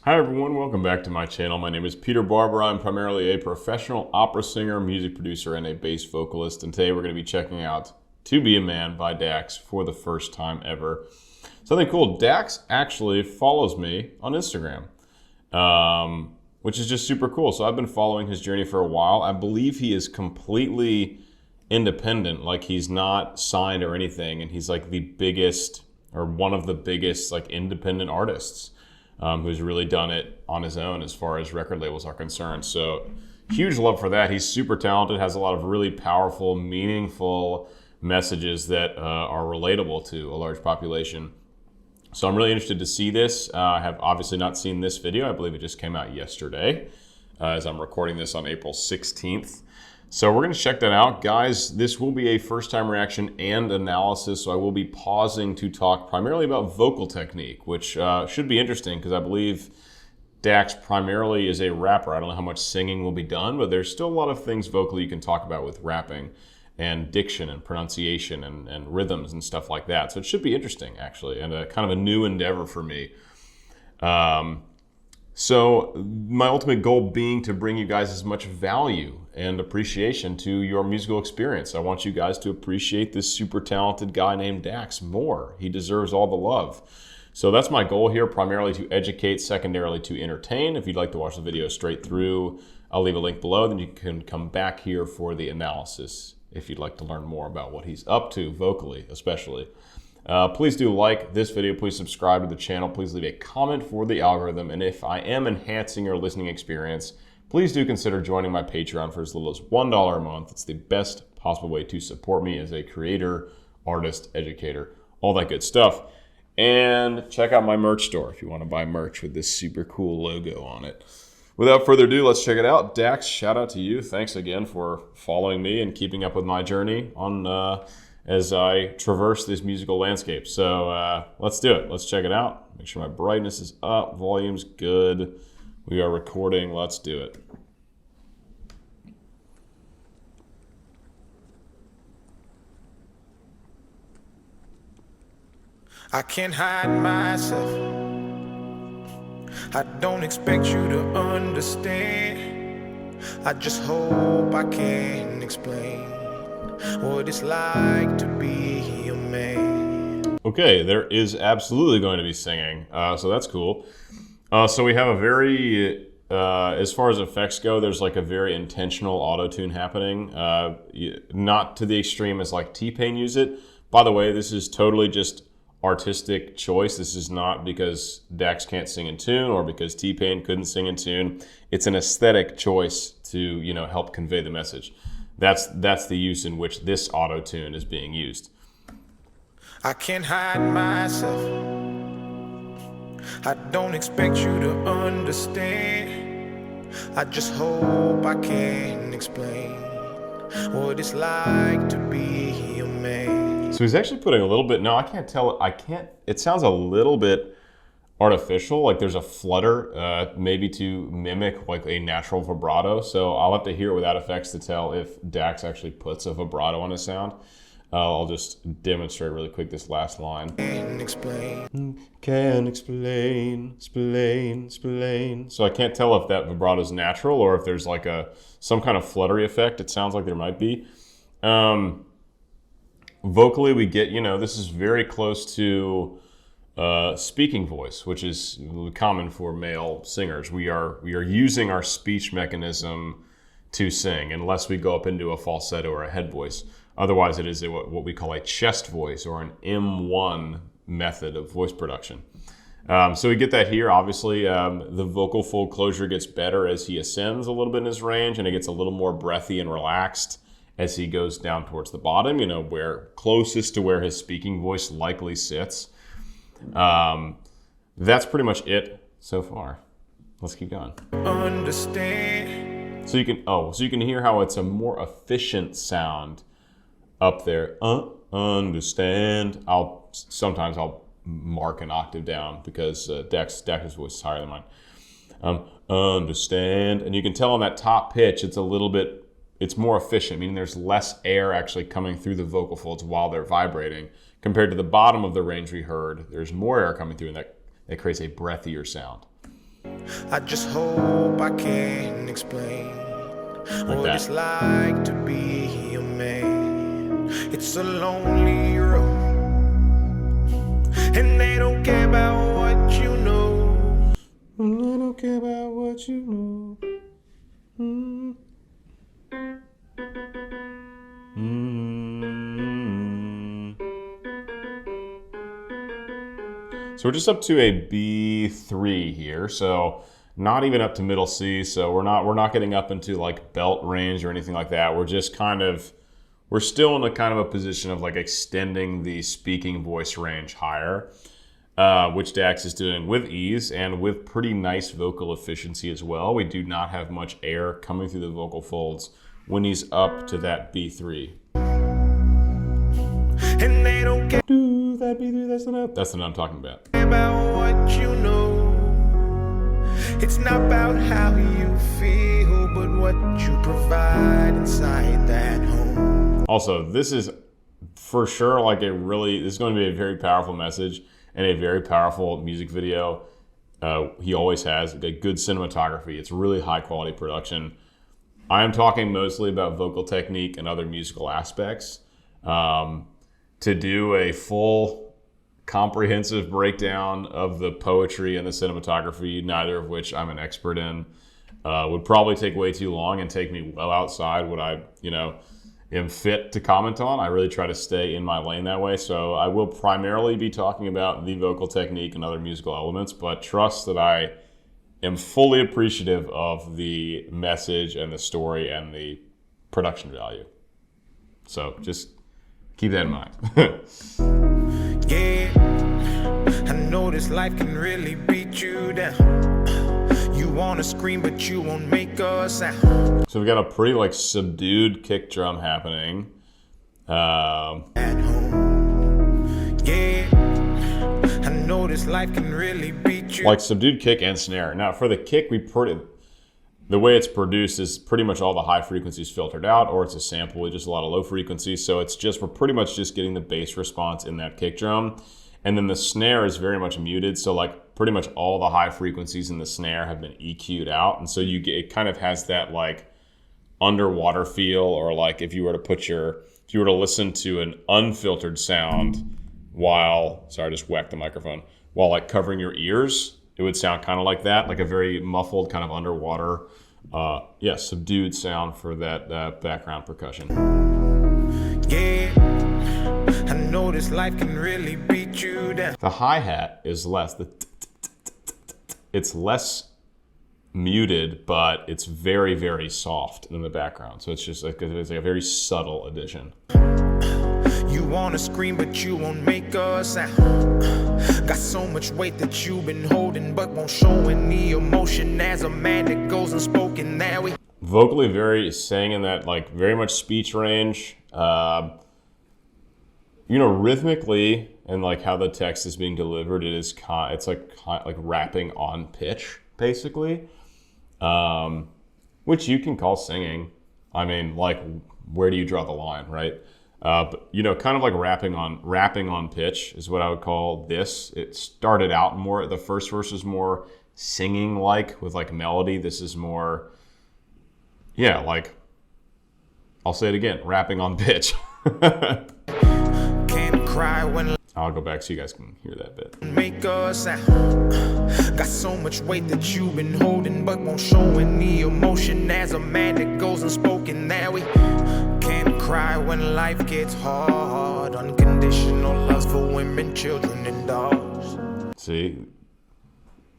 Hi everyone, welcome back to my channel. My name is Peter Barber. I'm primarily a professional opera singer, music producer, and a bass vocalist. And today we're going to be checking out To Be a Man by Dax for the first time ever. Something cool, Dax actually follows me on Instagram, which is just super cool. So I've been following his journey for a while. I believe he is completely independent, like he's not signed or anything. And he's like the biggest, or one of the biggest, like independent artists. Who's really done it on his own as far as record labels are concerned. So huge love for that. He's super talented, has a lot of really powerful, meaningful messages that are relatable to a large population. So I'm really interested to see this. I have obviously not seen this video. I believe it just came out yesterday as I'm recording this on April 16th. So we're going to check that out. Guys, this will be a first-time reaction and analysis, so I will be pausing to talk primarily about vocal technique, which should be interesting because I believe Dax primarily is a rapper. I don't know how much singing will be done, but there's still a lot of things vocally you can talk about with rapping and diction and pronunciation and rhythms and stuff like that. So it should be interesting, actually, and a kind of a new endeavor for me. So my ultimate goal being to bring you guys as much value and appreciation to your musical experience. I want you guys to appreciate this super talented guy named Dax more. He deserves all the love. So that's my goal here, primarily to educate, secondarily to entertain. If you'd like to watch the video straight through, I'll leave a link below. Then you can come back here for the analysis if you'd like to learn more about what he's up to, vocally especially. Please do like this video. Please subscribe to the channel. Please leave a comment for the algorithm. And if I am enhancing your listening experience, please do consider joining my Patreon for as little as $1 a month. It's the best possible way to support me as a creator, artist, educator, all that good stuff. And check out my merch store if you want to buy merch with this super cool logo on it. Without further ado, let's check it out. Dax, shout out to you. Thanks again for following me and keeping up with my journey on as I traverse this musical landscape. So let's do it. Let's check it out. Make sure my brightness is up, volume's good. We are recording. Let's do it. I can't hide myself. I don't expect you to understand. I just hope I can explain what it's like to be a man. Okay, there is absolutely going to be singing, so that's cool. So we have a very, as far as effects go, there's like a very intentional auto-tune happening. Not to the extreme as like T-Pain use it. By the way, this is totally just artistic choice. This is not because Dax can't sing in tune or because T-Pain couldn't sing in tune. It's an aesthetic choice to, you know, help convey the message. That's the use in which this auto-tune is being used. I can't hide myself. I don't expect you to understand. I just hope I can explain what it's like to be a man. So he's actually putting a little bit, no, I can't tell, it sounds a little bit artificial, like there's a flutter, maybe to mimic like a natural vibrato. So I'll have to hear it without effects to tell if Dax actually puts a vibrato on his sound. I'll just demonstrate really quick this last line. Can explain. So I can't tell if that vibrato is natural or if there's like some kind of fluttery effect. It sounds like there might be. Vocally, we get, you know, this is very close to speaking voice, which is common for male singers. We are using our speech mechanism to sing, unless we go up into a falsetto or a head voice. Otherwise, it is what we call a chest voice or an M1 method of voice production. So we get that here. Obviously, the vocal fold closure gets better as he ascends a little bit in his range, and it gets a little more breathy and relaxed as he goes down towards the bottom, you know, where closest to where his speaking voice likely sits. That's pretty much it so far. Let's keep going. Understand. So you can hear how it's a more efficient sound up there. Understand. Sometimes I'll mark an octave down because Dax's voice is higher than mine. Understand. And you can tell on that top pitch, it's more efficient, meaning there's less air actually coming through the vocal folds while they're vibrating. Compared to the bottom of the range we heard, there's more air coming through, and that creates a breathier sound. I just hope I can explain what it's like to be a man. It's a lonely road, and they don't care about what you know. And they don't care about what you know. So we're just up to a B3 here, so not even up to middle C. So we're not getting up into like belt range or anything like that. We're just we're still in a kind of a position of like extending the speaking voice range higher, which Dax is doing with ease and with pretty nice vocal efficiency as well. We do not have much air coming through the vocal folds when he's up to that B3. And they don't care That B3, that's the note. That's the note I'm talking about. about what you know. It's not about how you feel, but what you provide inside that home. Also, this is for sure like this is going to be a very powerful message and a very powerful music video. He always has a good cinematography. It's really high quality production. I am talking mostly about vocal technique and other musical aspects. To do a full comprehensive breakdown of the poetry and the cinematography, neither of which I'm an expert in, would probably take way too long and take me well outside what I, am fit to comment on. I really try to stay in my lane that way. So I will primarily be talking about the vocal technique and other musical elements, but trust that I am fully appreciative of the message and the story and the production value. So just keep that in mind. Yeah, I know this life can really beat you down. You wanna scream, but you won't make a sound. So we've got a pretty like subdued kick drum happening. At home, yeah, I know this life can really beat you. Like subdued kick and snare. Now for the kick, the way it's produced is pretty much all the high frequencies filtered out, or it's a sample with just a lot of low frequencies. So we're pretty much just getting the bass response in that kick drum. And then the snare is very much muted. So like pretty much all the high frequencies in the snare have been EQ'd out. And so it kind of has that like underwater feel, or like if you were to listen to an unfiltered sound sorry, I just whacked the microphone, while like covering your ears, it would sound kind of like that, like a very muffled kind of underwater, subdued sound for that background percussion. Yeah, I know this life can really beat you down. The hi-hat is less. It's less muted, but it's very, very soft in the background. So it's just like it's like a very subtle addition. You wanna scream, but you won't make a sound. Got so much weight that you've been holding, but won't show any emotion. As a man that goes unspoken, now we vocally very sang in that like very much speech range. Rhythmically and like how the text is being delivered, it's like rapping on pitch basically, which you can call singing. I mean, like, where do you draw the line, right? But kind of like rapping on pitch is what I would call this. It started out more, the first verse is more singing like with like melody. This is more, like, I'll say it again, rapping on pitch. can't cry when I'll go back so you guys can hear that bit. make a sound. Got so much weight that you've been holding, but won't show any emotion. As a man that goes unspoken, now we can't cry when life gets hard. Unconditional loves for women, children, and dogs. See?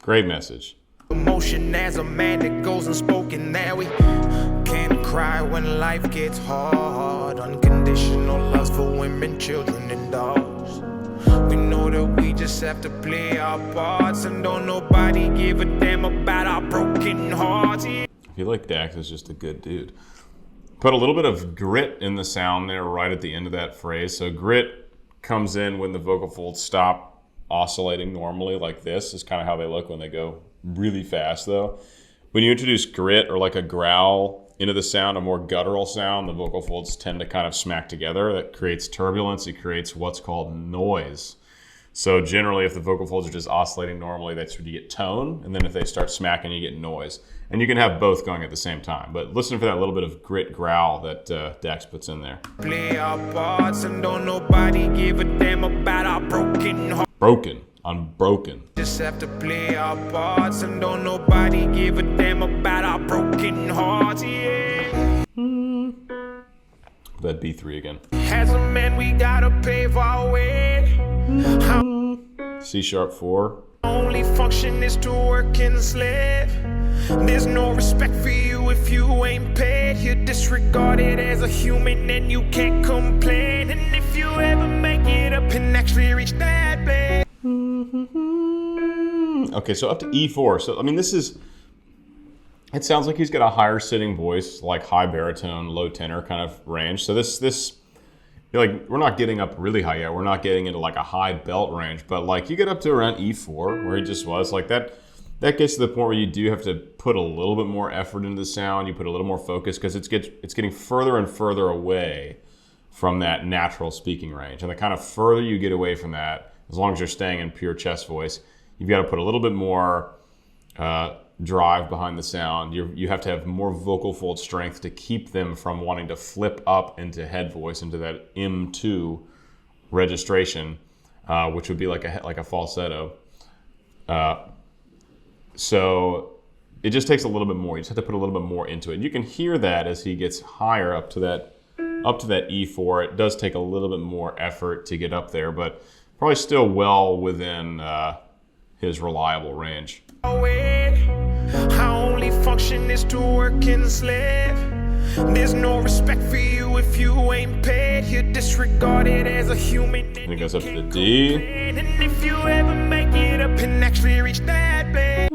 Great message. Emotion as a man that goes unspoken. Now we can't cry when life gets hard. Unconditional loves for women, children, and dogs. We know that we just have to play our parts, and don't nobody give a damn about our broken hearts. I feel like Dax is just a good dude. Put a little bit of grit in the sound there right at the end of that phrase. So grit comes in when the vocal folds stop oscillating normally, like this is kind of how they look when they go really fast though. When you introduce grit or like a growl into the sound, a more guttural sound, the vocal folds tend to kind of smack together. That creates turbulence. It creates what's called noise. So generally, if the vocal folds are just oscillating normally, that's when you get tone. And then if they start smacking, you get noise. And you can have both going at the same time. But listen for that little bit of grit growl that Dax puts in there. Play our parts and don't nobody give a damn about our broken heart. Broken. Unbroken. Just have to play our parts and don't nobody give a damn about our broken hearts, yeah. That B3 again. As a man, we gotta pave our way. C sharp 4. Only function is to work and slave. There's no respect for you if you ain't paid. You're disregarded as a human and you can't complain. And if you ever make it up and actually reach that place. Okay, so up to E4. So, I mean, this is... It sounds like he's got a higher sitting voice, like high baritone, low tenor kind of range. So this, like, we're not getting up really high yet. We're not getting into like a high belt range, but like you get up to around E4 where he just was like that gets to the point where you do have to put a little bit more effort into the sound. You put a little more focus because it's getting further and further away from that natural speaking range. And the kind of further you get away from that, as long as you're staying in pure chest voice, you've got to put a little bit more drive behind the sound. You have to have more vocal fold strength to keep them from wanting to flip up into head voice, into that M2 registration, which would be like a falsetto. So it just takes a little bit more. You just have to put a little bit more into it. You can hear that as he gets higher up to that E4. It does take a little bit more effort to get up there, but probably still well within his reliable range. Our only function is to work and slave. There's no respect for you if you ain't paid. You're disregarded as a human. And it goes up to the D. And if you ever make it up and actually reach that base.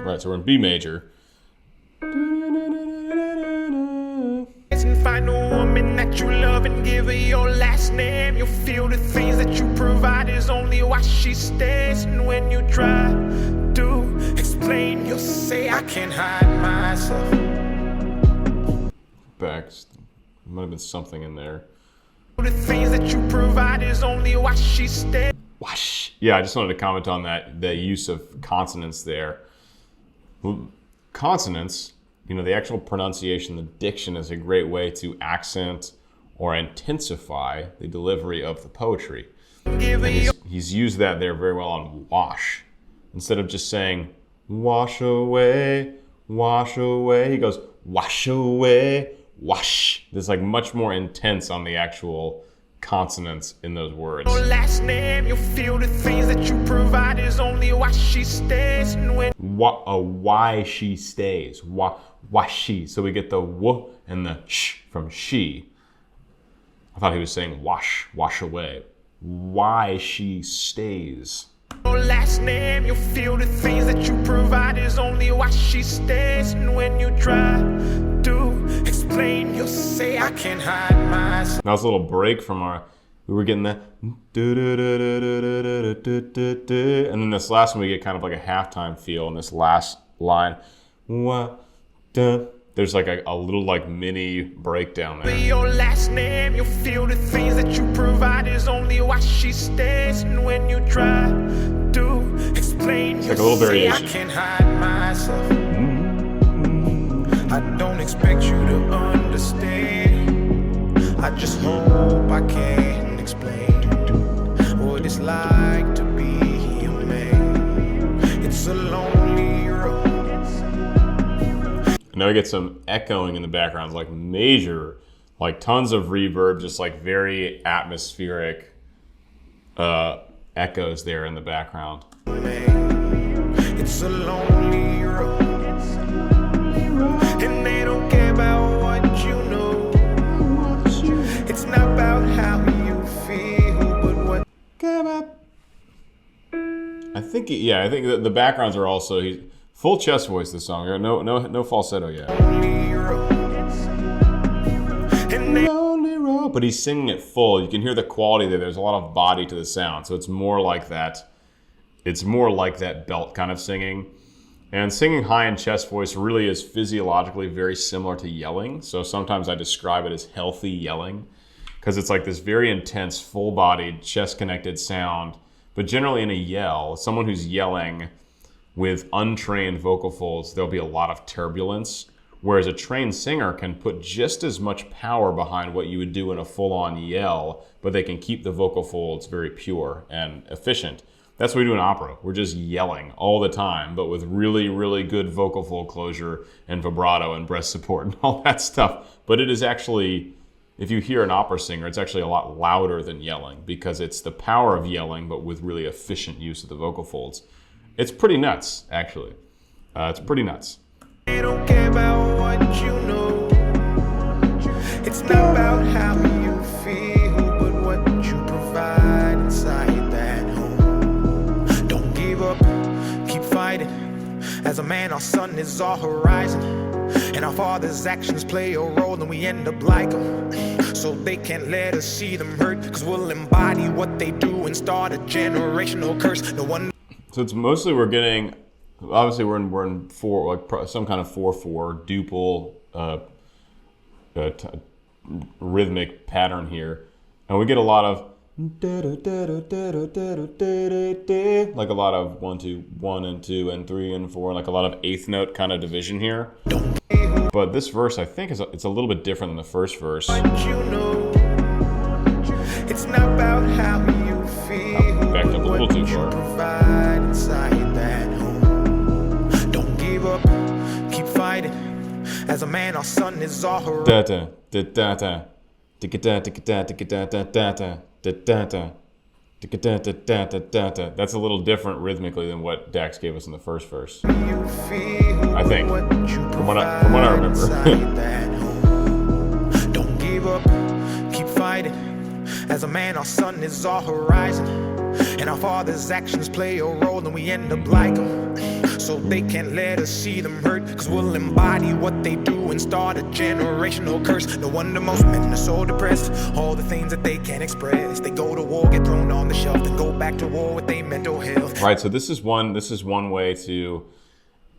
Right, so we're in B major. And find a woman that you love and give her your last name. You'll feel the things that you provide is only why she stays. And when you try to explain, you'll say, I can't hide myself. Back, might have been something in there. The things that you provide is only why she stays. Wash. Yeah, I just wanted to comment on that, the use of consonants there. Consonants, the actual pronunciation, the diction is a great way to accent or intensify the delivery of the poetry. And he's used that there very well on wash. Instead of just saying, wash away, he goes, wash away, wash. There's like much more intense on the actual consonants in those words. Last name, you'll feel the things that you provide is only why she stays. And when why she stays. Why she. So we get the w and the sh from she. I thought he was saying wash away. Why she stays. Last name, you'll feel the things that you provide is only why she stays. And when you try to explain, you'll say, I can't hide myself. That was a little break from we were getting that. And then this last one, we get kind of like a halftime feel in this last line. There's like a little like mini breakdown there. Your last name, you'll feel the things that you provide is only why she stays. And when you try to explain, it's like a little variation. I can't hide myself. I don't expect you to understand. I just hope I can explain what it's like to be a man. It's a lonely road. Now we get some echoing in the background, like major, like tons of reverb, just like very atmospheric echoes there in the background. It's a lonely road, and they don't care about what you know. It's not about how you feel, but what. I think the backgrounds are also full chest voice this song. No falsetto yet. Lonely road. But he's singing it full. You can hear the quality there. There's a lot of body to the sound. So it's more like that. It's more like that belt kind of singing. And singing high in chest voice really is physiologically very similar to yelling. So sometimes I describe it as healthy yelling. because it's like this very intense, full-bodied, chest-connected sound. But generally in a yell, someone who's yelling with untrained vocal folds, there'll be a lot of turbulence, whereas a trained singer can put just as much power behind what you would do in a full-on yell, but they can keep the vocal folds very pure and efficient. That's what we do in opera. We're just yelling all the time, but with really, really good vocal fold closure and vibrato and breath support and all that stuff. But it is actually, if you hear an opera singer, it's actually a lot louder than yelling because it's the power of yelling, but with really efficient use of the vocal folds. It's pretty nuts, actually. It's pretty nuts. They don't care about what you know. It's not about how you feel, but what you provide inside that home. Don't give up, keep fighting. As a man, our sun is our horizon, and our father's actions play a role, and we end up like them. So they can't let us see them hurt, because we'll embody what they do and start a generational curse. No one. So it's mostly we're getting, obviously we're in four, like some kind of 4/4 duple rhythmic pattern here, and we get a lot of like a lot of 1 2 1 and 2 and 3 and 4, like a lot of eighth note kind of division here. But this verse, I think, it's a little bit different than the first verse. It's not about how you feel, backed up a little too far. Provide inside that home. Don't give up, keep fighting. As a man, our sun is our horizon. That's a little different rhythmically than what Dax gave us in the first verse, I think, from what I remember. Don't give up, keep fighting. As a man, our sun is our horizon, and our father's actions play a role, and we end up like them. So they can't let us see them hurt, because we'll embody what they do and start a generational curse. No wonder most men are so depressed, all the things that they can't express. They go to war, get thrown on the shelf, then go back to war with their mental health. Right, so this is one way to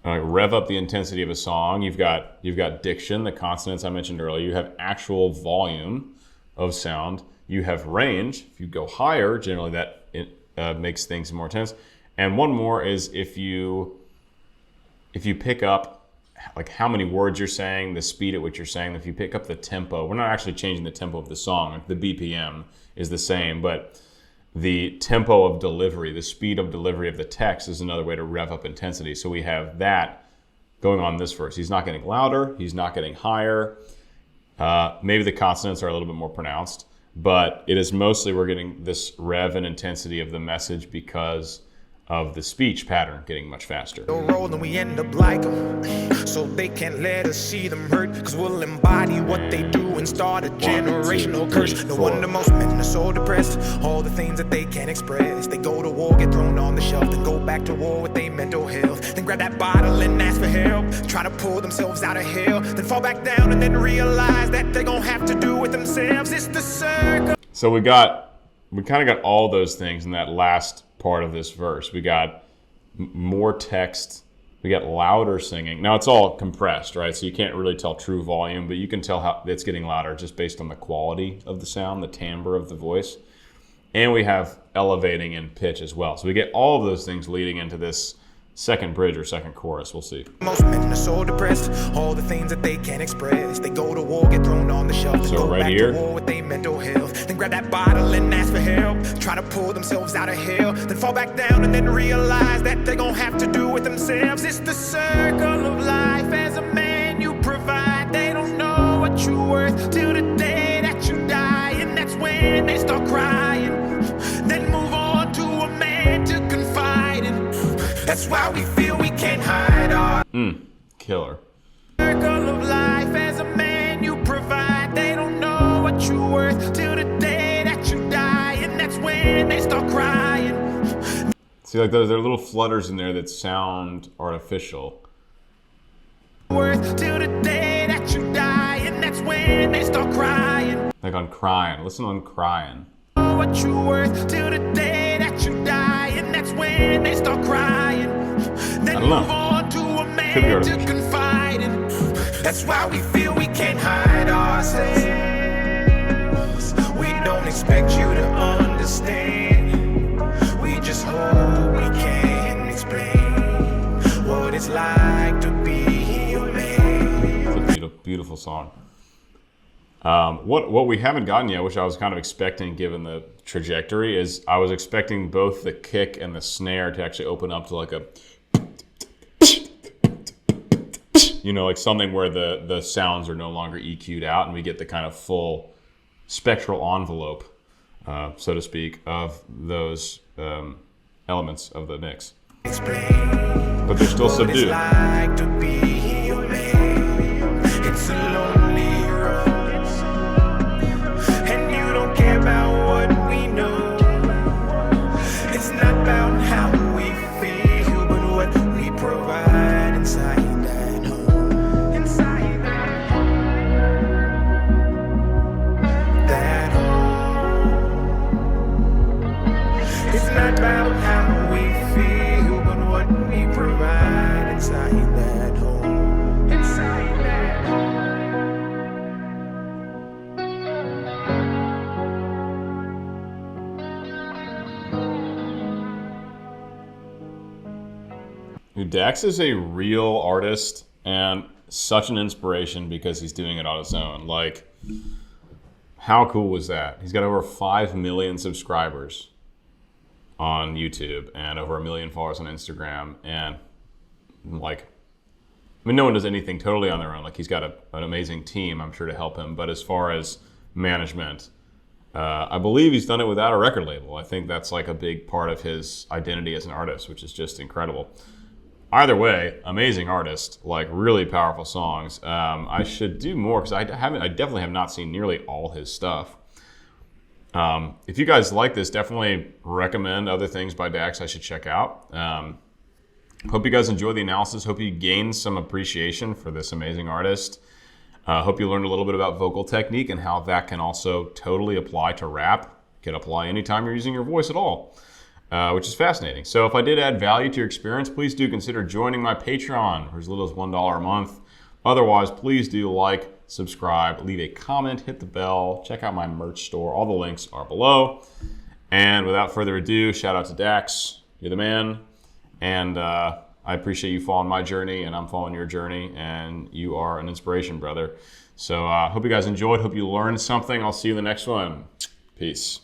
rev up the intensity of a song. You've got diction, the consonants I mentioned earlier. You have actual volume of sound. You have range. If you go higher, generally that makes things more intense. And one more is if you pick up like how many words you're saying, the speed at which you're saying. If you pick up the tempo, we're not actually changing the tempo of the song. The BPM is the same, but the tempo of delivery, the speed of delivery of the text is another way to rev up intensity. So we have that going on in this verse. He's not getting louder. He's not getting higher. Maybe the consonants are a little bit more pronounced, but it is mostly we're getting this rev and intensity of the message because of the speech pattern getting much faster. And we end up like them, so they can't let us see them hurt, because we'll embody what they do and start a generational curse. No wonder most men are so depressed, all the things that they can't express. They go to war, get thrown on the shelf, then go back to war with their mental health. Then grab that bottle and ask for help, try to pull themselves out of hell, then fall back down and then realize that they're gonna have to do it themselves. It's the circle. So we kind of got all those things in that last part of this verse. We got more text, we got louder singing. Now it's all compressed, right? So you can't really tell true volume, but you can tell how it's getting louder just based on the quality of the sound, the timbre of the voice. And we have elevating in pitch as well. So we get all of those things leading into this second bridge or second chorus. We'll see. Most men are so depressed, all the things that they can't express. They go to war, get thrown on the shelf, so go right back here, to war with their mental health. Then grab that bottle and ask for help, try to pull themselves out of hell, then fall back down and then realize that they're gonna have to do it themselves. It's the circle of life. As a man, you provide. They don't know what you're worth till the day that you die, and that's when they start crying. Then move on to a man to confide in. That's why we feel we can't hide our killer. Circle of life. As a man, you provide. They don't know what you're worth till the day that you die, and that's when they start crying. See, like there are little flutters in there that sound artificial. Worth till the day that you die, and that's when they start crying. Like on crying. Listen on crying. What you worth till the day that you die, and that's when they start crying. Then move on to a man to confide in. That's why we feel we can't hide ourselves. don't expect you to understand. We just hope we can explain what it's like to be your man. It's a beautiful song. What we haven't gotten yet, which I was kind of expecting given the trajectory, is I was expecting both the kick and the snare to actually open up to like a, you know, like something where the sounds are no longer EQ'd out and we get the kind of full spectral envelope, so to speak, of those elements of the mix. But they're still subdued. It's a lonely road, and you don't care about what we know. It's not about how we feel, but what we provide inside that home. Inside that home. It's not about how we feel, but what we provide inside that home. Inside that home. Dude, Dax is a real artist and such an inspiration because he's doing it on his own. Like, how cool was that? He's got over 5 million subscribers on YouTube and over 1 million followers on Instagram. And like, I mean, no one does anything totally on their own. Like, he's got an amazing team, I'm sure, to help him. But as far as management, I believe he's done it without a record label. I think that's like a big part of his identity as an artist, which is just incredible. Either way, amazing artist, like really powerful songs. I should do more because I definitely have not seen nearly all his stuff. If you guys like this, definitely recommend other things by Dax I should check out. Hope you guys enjoy the analysis. Hope you gain some appreciation for this amazing artist. Hope you learned a little bit about vocal technique and how that can also totally apply to rap. Can apply anytime you're using your voice at all. Which is fascinating. So if I did add value to your experience, please do consider joining my Patreon for as little as $1 a month. Otherwise, please do like, subscribe, leave a comment, hit the bell, check out my merch store. All the links are below. And without further ado, shout out to Dax. You're the man. And I appreciate you following my journey, and I'm following your journey, and you are an inspiration, brother. So I hope you guys enjoyed. Hope you learned something. I'll see you in the next one. Peace.